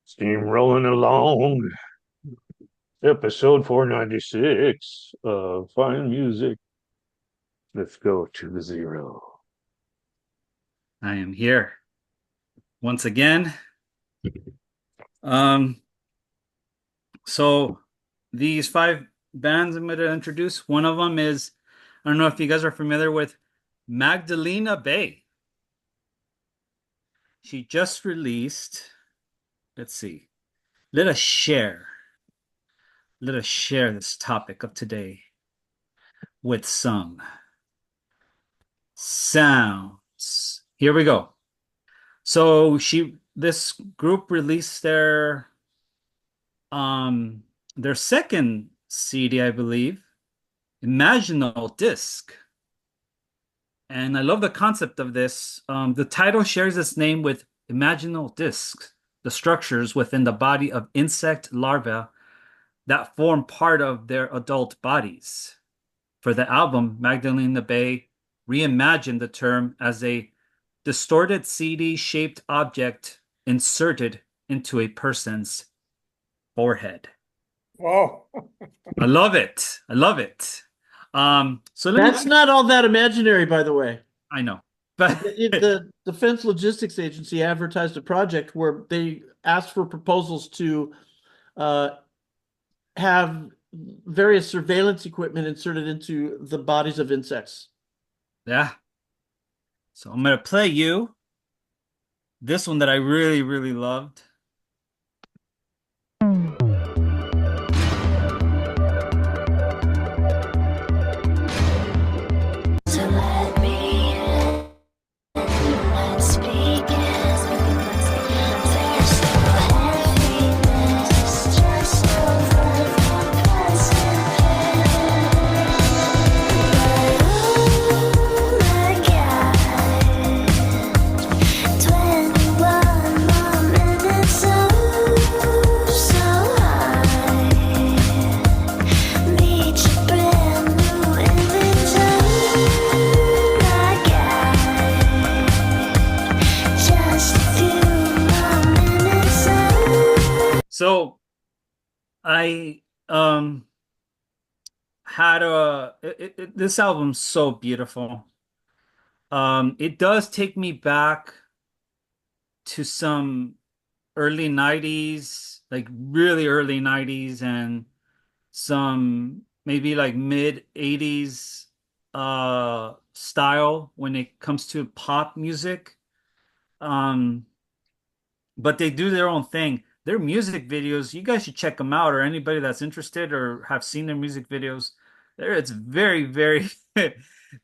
Steam rolling along. Episode 496 of Fine Music. Let's go to the zero. I am here once again. Um, so these five bands I'm going to introduce, one of them is, I don't know if you guys are familiar with Magdalena Bay. She just released, let's see, let us share, let us share this topic of today with some sounds. Here we go. So this group released um their second CD, I believe, Imaginal Disc. And I love the concept of this. The title shares its name with imaginal discs, the structures within the body of insect larvae that form part of their adult bodies. For the album, Magdalena Bay reimagined the term as a distorted CD-shaped object inserted into a person's forehead. Whoa. I love it. I love it. So let me That's not all that imaginary, by the way. I know. But The Defense Logistics Agency advertised a project where they asked for proposals to uh, have various surveillance equipment inserted into the bodies of insects. yeah. So I'm gonna play you this one that I really, really loved. So I had this album's so beautiful. It does take me back to some early 90s, like really early 90s, and some maybe like mid 80s style when it comes to pop music. Um but they do their own thing. Their music videos, you guys should check them out, or anybody that's interested or have seen their music videos. There, it's very, very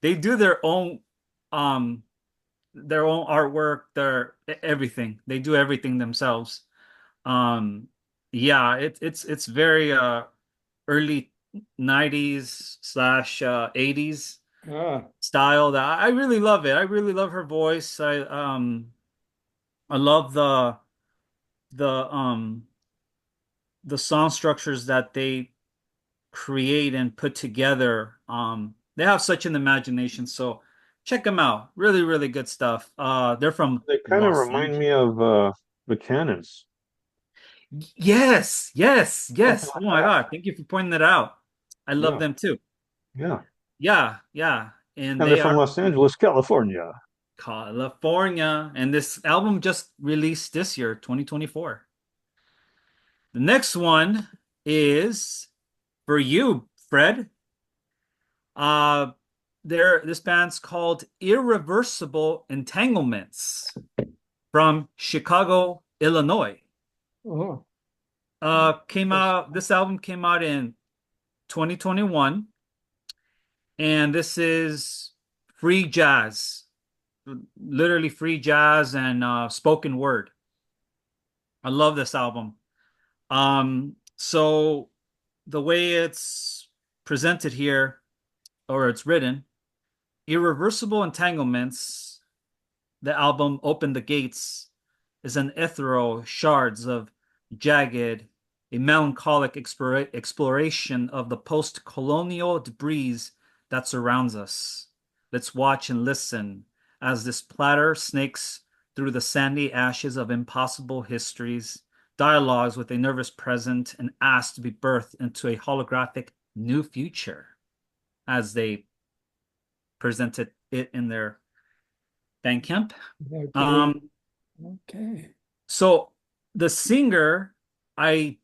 they do um their own artwork, their everything. They do everything themselves. Um yeah, it's very early 90s slash 80s Ah, style that I really love it. I really love her voice. I love the the song structures that they create and put together. They have such an imagination. So check them out. Really, really good stuff. They're from They kind of Los remind Angeles. me of the Cannons. Yes, yes, yes. Oh my God. Thank you for pointing that out. I love Yeah, them too. yeah. Yeah, yeah. And And they're they from are Los Angeles, California. California. And this album just released this year, 2024. The next one is for you, Fred. Uh, this band's called Irreversible Entanglements from Chicago, Illinois. oh, This album came out in 2021, and this is free jazz, literally free jazz and spoken word. I love this album. So the way it's presented here, or it's written, Irreversible Entanglements, the album Open the Gates, is an ethereal shards of jagged, a melancholic exploration of the post-colonial debris that surrounds us. Let's watch and listen as this platter snakes through the sandy ashes of impossible histories, dialogues with a nervous present and asked to be birthed into a holographic new future, as they presented it in their band camp. Okay. Okay. So the singer, I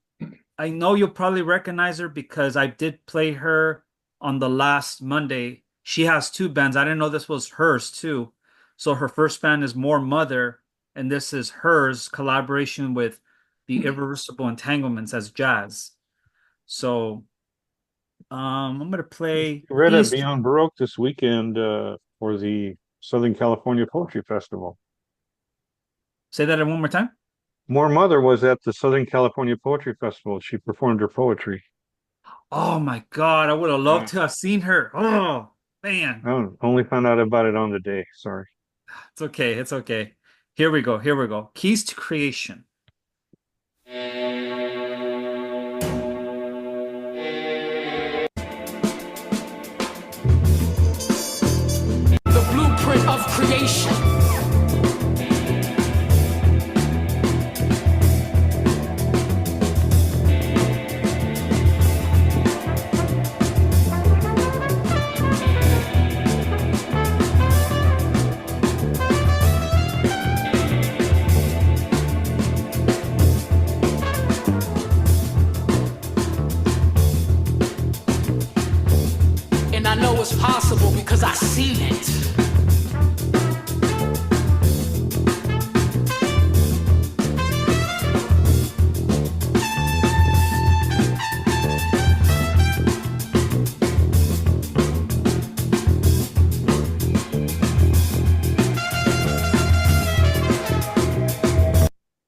know you'll probably recognize her because I did play her on the last Monday. She has two bands. I didn't know this was hers too. So her first band is More Mother, and this is hers collaboration with the Irreversible Entanglements as jazz. So I'm gonna play Read at East. Beyond Baroque this weekend for the Southern California Poetry Festival. Say that one more time. More Mother was at the Southern California Poetry Festival. She performed her poetry. Oh my God, I would have loved to have seen her. Oh man. I only found out about it on the day. Sorry. It's okay. It's okay. Here we go. Here we go. Keys to Creation. The blueprint of creation. And I know it's possible because I've seen it.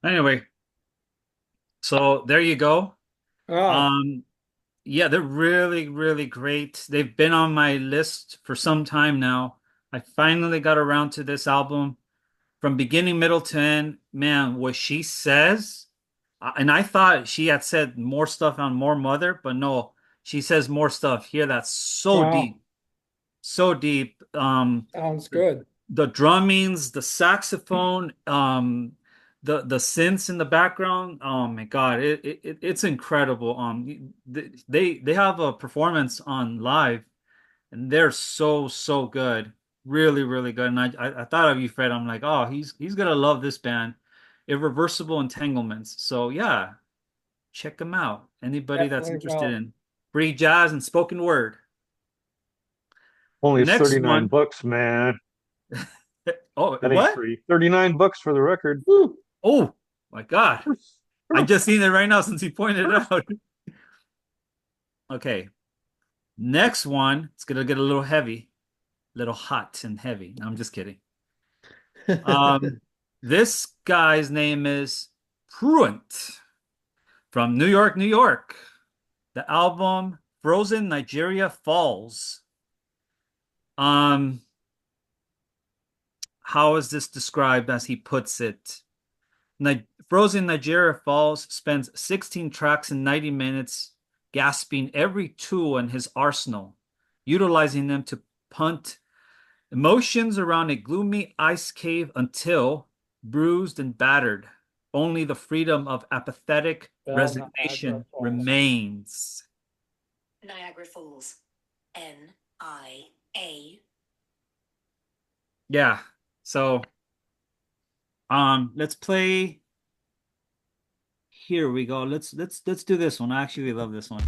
Anyway, so there you go. Ah, Yeah, they're really, really great. They've been on my list for some time now. I finally got around to this album from beginning, middle to end. Man, what she says, and I thought she had said more stuff on More Mother, but no, she says more stuff here that's so Wow. deep, so deep. sounds good. The drummings, the saxophone, the synths in the background. Oh my God, it's incredible. They have a performance on live, and they're so good, really really good. And I thought of you, Fred. I'm like, oh, he's gonna love this band, Irreversible Entanglements. So yeah, check them out. Anybody that's Definitely interested will. in free jazz and spoken word. Only Next 39 one. bucks, man. Oh, That ain't what? free. 39 bucks for the record. Woo. Oh my God. I just seen it right now since he pointed it out. Okay. Next one, it's gonna get a little heavy, a little hot and heavy. No, I'm just kidding. This guy's name is Prurient from New York, New York. The album Frozen Nigeria Falls. How is this described as he puts it? Frozen Nigeria Falls spends 16 tracks in 90 minutes, gasping every tool in his arsenal, utilizing them to punt emotions around a gloomy ice cave until, bruised and battered, only the freedom of apathetic Bell resignation Niagara Falls. remains. Niagara Falls. N-I-A. Yeah. So, let's play. Here we go. Let's do this one. I actually love this one.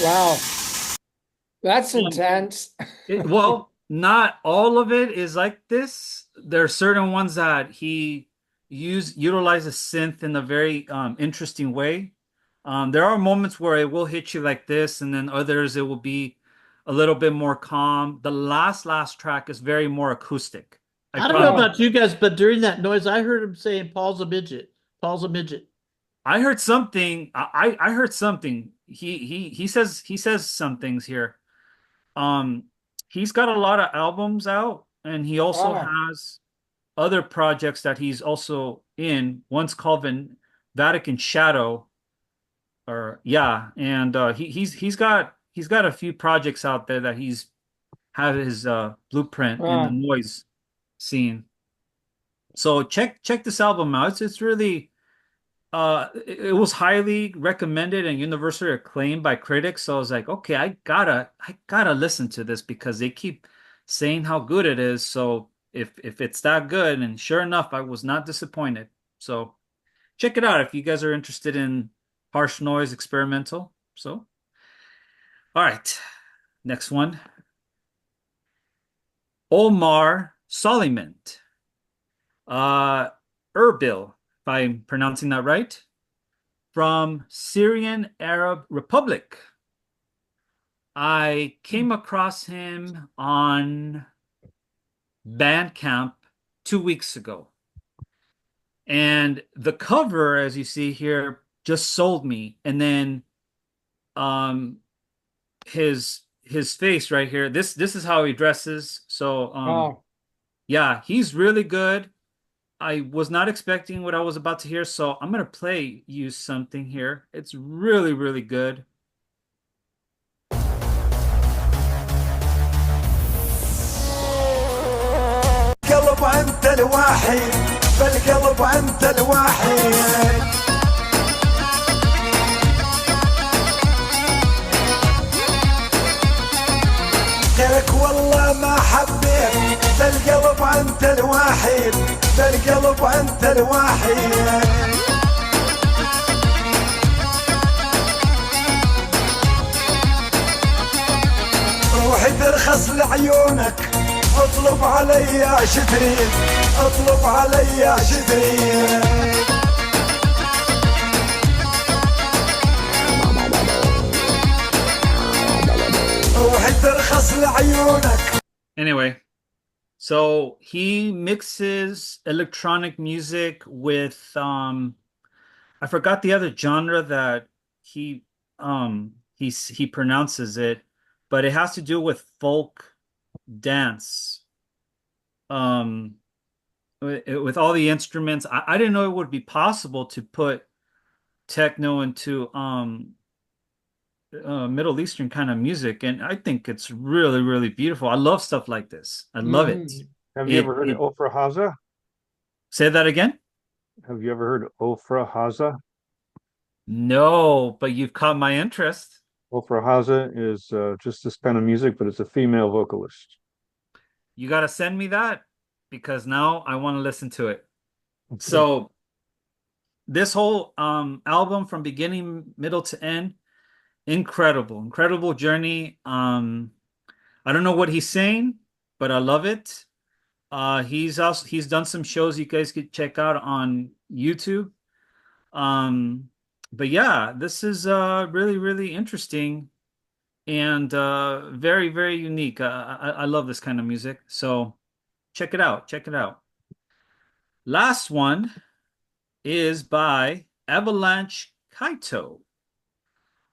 Wow. That's intense. Well, not all of it is like this. There are certain ones that he utilizes synth in a very interesting way. There are moments where it will hit you like this, and then others it will be a little bit more calm. The last track is very more acoustic. I don't know about you guys, but during that noise, I heard him saying Paul's a midget. Paul's a midget. I heard something. I heard something. He says some things here. He's got a lot of albums out, and he also has other projects that he's also in. One's called Vatican Shadow, or yeah, and he's got a few projects out there that he's had his blueprint in the noise scene. So check this album out. It's really it was highly recommended and universally acclaimed by critics. So I was like, okay, I gotta listen to this because they keep saying how good it is. So if it's that good, and sure enough, I was not disappointed. So check it out if you guys are interested in harsh noise experimental. So all right, next one. Omar Souleyman. Erbil, if I'm pronouncing that right, from Syrian Arab Republic. I came across him on Bandcamp 2 weeks ago. And the cover, as you see here, just sold me. And then his face right here, this is how he dresses. So yeah, he's really good. I was not expecting what I was about to hear, so I'm going to play you something here. It's really, really good. قلب انت الوحيد بالقلب انت الوحيد غيرك والله ما حبيت بالقلب انت الوحيد بالقلب انت الوحيد روحي ترخص لعيونك اطلب علي شترين اطلب علي شترين روحي ترخص لعيونك. Anyway, so he mixes electronic music with I forgot the other genre that he pronounces it, but it has to do with folk dance. With all the instruments, I didn't know it would be possible to put techno into Middle Eastern kind of music, and I think it's really, really beautiful. I love stuff like this. I love it. Have you ever heard of Ofra Haza? Say that again? Have you ever heard of Ofra Haza? No, but you've caught my interest. Ofra Haza is just this kind of music, but it's a female vocalist. You got to send me that because now I want to listen to it. Okay. So this whole album from beginning, middle to end, incredible journey. I don't know what he's saying, but I love it. He's done some shows you guys could check out on YouTube. But yeah, this is really, really interesting and very, very unique. I love this kind of music. So check it out. Check it out. Last one is by Avalanche Kaito.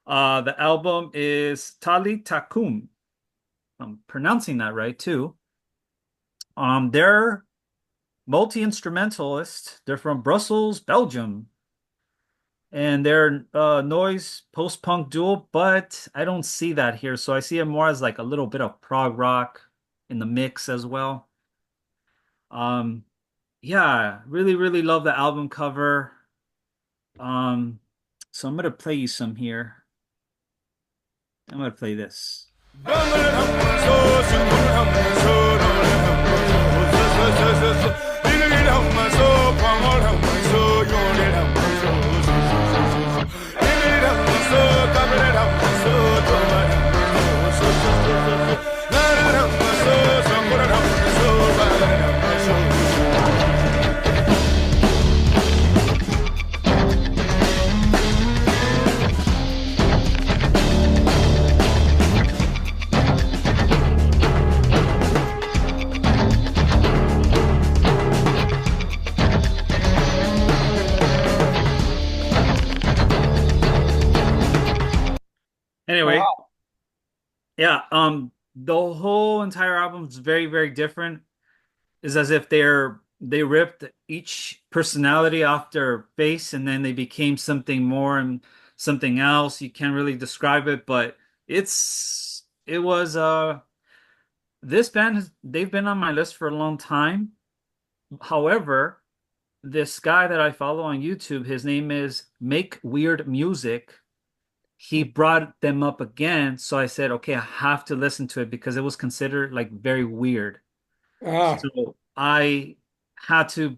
The album is Tali Takum. I'm pronouncing that right too. They're multi-instrumentalist. They're from Brussels, Belgium. And they're noise post-punk duo, but I don't see that here. So I see it more as like a little bit of prog rock in the mix as well. Yeah, really, really love the album cover. So I'm gonna play you some here. I'm gonna play this. Yeah, the whole entire album is very, very different. It's as if they ripped each personality off their face and then they became something more and something else. You can't really describe it, but it was this band they've been on my list for a long time. However, this guy that I follow on YouTube, his name is Make Weird Music. He brought them up again, so I said, okay, I have to listen to it because it was considered like very weird. Ah, So I had to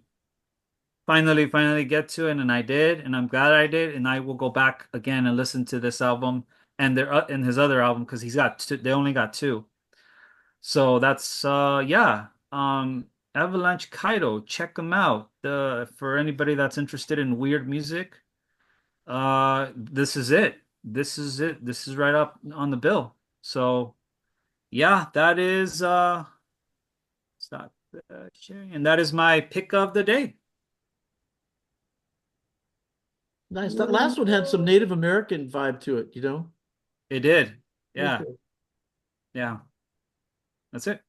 finally get to it, and I did, and I'm glad I did, and I will go back again and listen to this album and their and his other album because he's got two, they only got two. So that's yeah. Avalanche Kaito, check them out. For anybody that's interested in weird music, this is it. This is it. This is right up on the bill. So yeah, that is stop sharing, and that is my pick of the day. Nice. That last one had some Native American vibe to it, you know? It did. Yeah. Okay. Yeah. That's it.